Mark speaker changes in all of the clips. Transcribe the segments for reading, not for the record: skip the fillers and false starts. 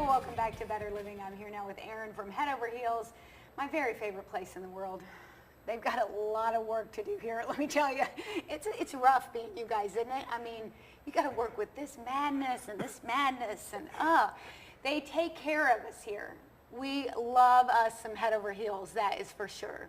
Speaker 1: people, welcome back to Better Living. I'm here now with Erin from Head Over Heels, my very favorite place in the world. They've got a lot of work to do here, let me tell you. It's rough being you guys, isn't it? I mean, you got to work with this madness and they take care of us here. We love us some Head Over Heels, that is for sure.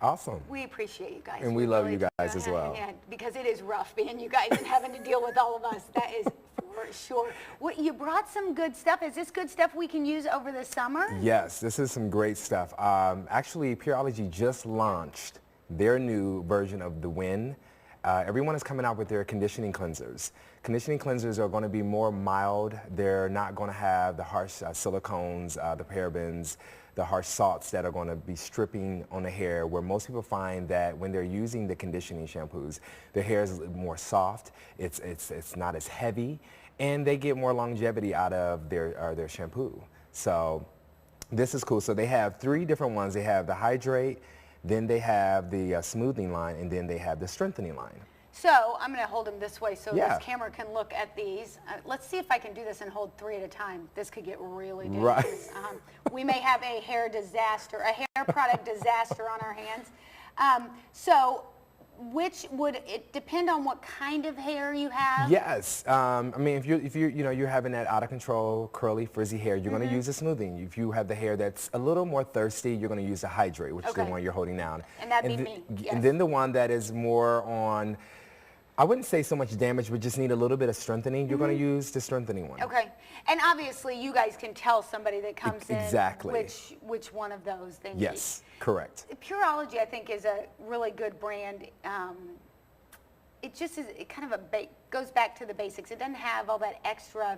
Speaker 2: Awesome.
Speaker 1: We appreciate you guys.
Speaker 2: And we love you guys as well.
Speaker 1: Yeah, because it is rough being you guys and having to deal with all of us. That is for sure. Well, you brought some good stuff. Is this good stuff we can use over the summer?
Speaker 2: Yes, this is some great stuff. Actually, Pureology just launched their new version of the WN. Everyone is coming out with their conditioning cleansers. Conditioning cleansers are going to be more mild. They're not going to have the harsh silicones, the parabens, the harsh salts that are going to be stripping on the hair, where most people find that when they're using the conditioning shampoos, their hair is more soft, it's not as heavy, and they get more longevity out of their shampoo. So this is cool. So they have 3 different ones. They have the hydrate, then they have the smoothing line, and then they have the strengthening line.
Speaker 1: So I'm going to hold them this way so this camera can look at these. Let's see if I can do this and hold 3 at a time. This could get really dangerous.
Speaker 2: Right.
Speaker 1: We may have a hair disaster, a hair product disaster on our hands. So which would it depend on what kind of hair you have?
Speaker 2: Yes. I mean, if you're having that out of control, curly, frizzy hair, you're going to use the smoothing. If you have the hair that's a little more thirsty, you're going to use the hydrate, which is the one you're holding down.
Speaker 1: And that'd be me. Yes.
Speaker 2: And then the one that is more on, I wouldn't say so much damage, but just need a little bit of strengthening, you're going to use the strengthening one.
Speaker 1: Okay. And obviously you guys can tell somebody that comes in which one of those they need.
Speaker 2: Yes, correct.
Speaker 1: Pureology, I think, is a really good brand. It just is, it kind of goes back to the basics. It doesn't have all that extra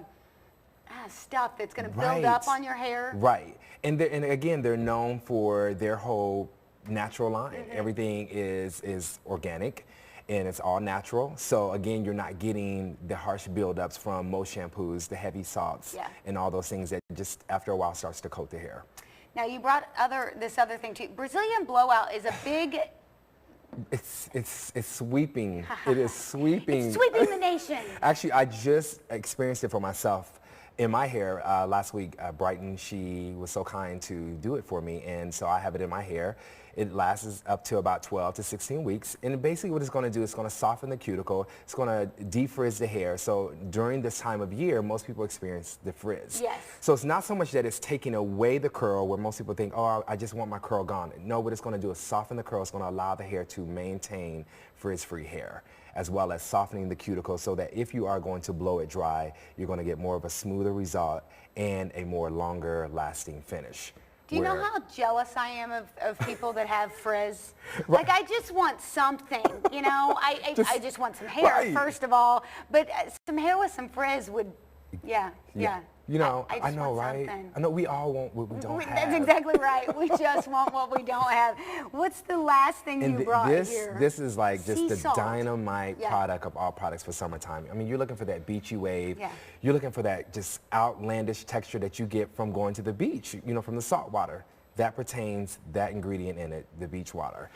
Speaker 1: stuff that's going to build up on your hair.
Speaker 2: Right. And again, they're known for their whole natural line. Everything is organic. And it's all natural. So again, you're not getting the harsh buildups from most shampoos, the heavy salts, and all those things that just after a while starts to coat the hair.
Speaker 1: Now you brought this other thing too. Brazilian blowout is a big.
Speaker 2: It's sweeping. It is sweeping.
Speaker 1: It's sweeping the nation.
Speaker 2: Actually, I just experienced it for myself in my hair last week. Brighton, she was so kind to do it for me, and so I have it in my hair. It lasts up to about 12 to 16 weeks, and basically what it's going to do is it's going to soften the cuticle. It's going to defrizz the hair. So during this time of year, most people experience the frizz.
Speaker 1: Yes.
Speaker 2: So it's not so much that it's taking away the curl, where most people think, oh, I just want my curl gone. No, what it's going to do is soften the curl. It's going to allow the hair to maintain frizz-free hair, as well as softening the cuticle, so that if you are going to blow it dry, you're going to get more of a smoother result and a more longer lasting finish.
Speaker 1: Do you know how jealous I am of people that have frizz? Like, I just want something, you know? I just want some hair, first of all. But some hair with some frizz would, yeah.
Speaker 2: You know,
Speaker 1: I know,
Speaker 2: right?
Speaker 1: Something.
Speaker 2: I know we all want what we don't have.
Speaker 1: That's exactly right. We just want what we don't have. What's the last thing you brought here?
Speaker 2: This is like just the
Speaker 1: salt.
Speaker 2: dynamite product of all products for summertime. I mean, you're looking for that beachy wave. You're looking for that just outlandish texture that you get from going to the beach, you know, from the salt water. That pertains that ingredient in it, the beach water.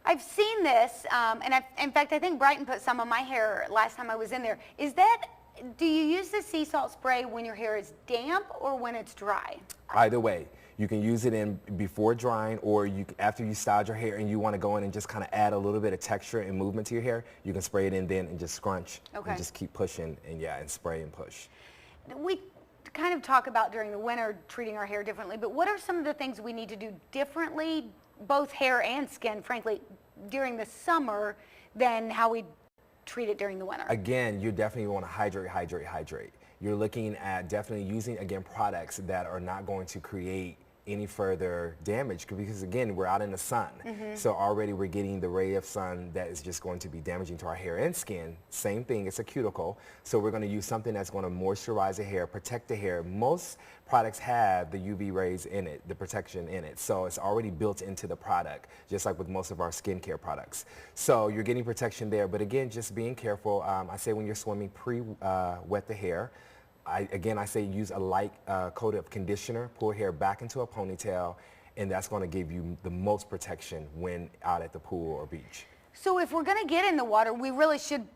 Speaker 1: I've seen this, and in fact, I think Brighton put some on my hair last time I was in there. Do you use the sea salt spray when your hair is damp or when it's dry?
Speaker 2: Either way. You can use it in before drying, or after you style your hair and you want to go in and just kind of add a little bit of texture and movement to your hair, you can spray it in then and just scrunch and just keep pushing and spray and push.
Speaker 1: We kind of talk about during the winter treating our hair differently, but what are some of the things we need to do differently, both hair and skin, frankly, during the summer than how we treat it during the winter?
Speaker 2: Again, you definitely want to hydrate. You're looking at definitely using, again, products that are not going to create any further damage, because again, we're out in the sun. So already we're getting the ray of sun that is just going to be damaging to our hair and skin. Same thing, it's a cuticle. So we're going to use something that's going to moisturize the hair, protect the hair. Most products have the UV rays in it, the protection in it. So it's already built into the product, just like with most of our skincare products. So you're getting protection there, but again, just being careful. I say when you're swimming, pre-wet the hair. I say use a light coat of conditioner, pull hair back into a ponytail, and that's going to give you the most protection when out at the pool or beach.
Speaker 1: So if we're going to get in the water, we really should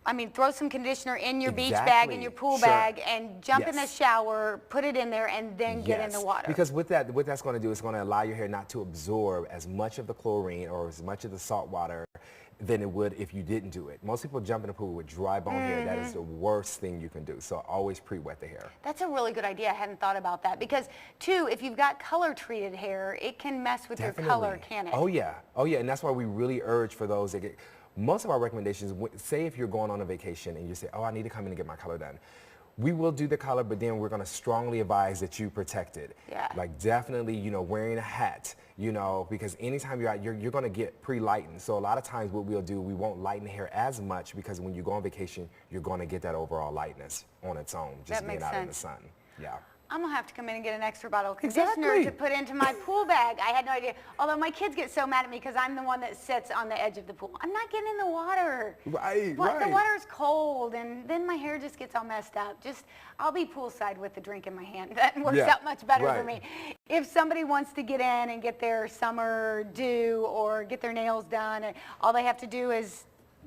Speaker 1: I mean, throw some conditioner in your beach bag,
Speaker 2: Exactly.
Speaker 1: in your pool
Speaker 2: Sure.
Speaker 1: bag, and jump in the
Speaker 2: Yes.
Speaker 1: shower, put it in there, and then get in the water.
Speaker 2: Because with that, what that's going to do is going to allow your hair not to absorb as much of the chlorine or as much of the salt water than it would if you didn't do it. Most people jump in the pool with dry bone hair. That is the worst thing you can do. So always pre-wet the hair.
Speaker 1: That's a really good idea. I hadn't thought about that because, too, if you've got color-treated hair, it can mess with your color, can it?
Speaker 2: Oh yeah, and that's why we really urge for those that get. Most of our recommendations, say if you're going on a vacation and you say, oh, I need to come in and get my color done. We will do the color, but then we're going to strongly advise that you protect it.
Speaker 1: Yeah.
Speaker 2: Like definitely, you know, wearing a hat, you know, because anytime you're out, you're going to get pre-lightened. So a lot of times what we'll do, we won't lighten the hair as much because when you go on vacation, you're going to get that overall lightness on its own, just
Speaker 1: That
Speaker 2: being
Speaker 1: makes
Speaker 2: out in the
Speaker 1: sense.
Speaker 2: sun. Yeah.
Speaker 1: I'm going to have to come in and get an extra bottle of conditioner
Speaker 2: Exactly.
Speaker 1: to put into my pool bag. I had no idea. Although my kids get so mad at me because I'm the one that sits on the edge of the pool. I'm not getting in the water.
Speaker 2: Right,
Speaker 1: The
Speaker 2: right.
Speaker 1: water is cold, and then my hair just gets all messed up. I'll be poolside with the drink in my hand. That works
Speaker 2: Yeah,
Speaker 1: out much better for
Speaker 2: right.
Speaker 1: me. If somebody wants to get in and get their summer do or get their nails done, all they have to do is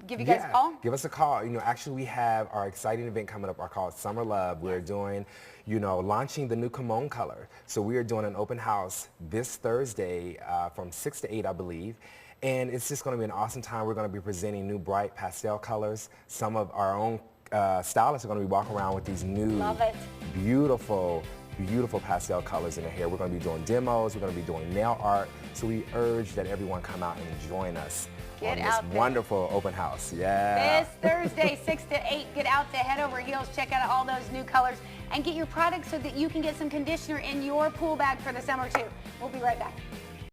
Speaker 1: give you guys a call?
Speaker 2: Give us a call. You know, actually we have our exciting event coming up, called Summer Love. We're doing, you know, launching the new Kimon color. So we are doing an open house this Thursday from 6 to 8, I believe. And it's just going to be an awesome time. We're going to be presenting new bright pastel colors. Some of our own stylists are going to be walking around with these new,
Speaker 1: Love it.
Speaker 2: beautiful pastel colors in the hair. We're going to be doing demos. We're going to be doing nail art. So we urge that everyone come out and join us
Speaker 1: Get
Speaker 2: on this
Speaker 1: out there.
Speaker 2: wonderful open house. Yeah.
Speaker 1: This Thursday, 6 to 8, get out to Head Over Heels, check out all those new colors, and get your products so that you can get some conditioner in your pool bag for the summer, too. We'll be right back.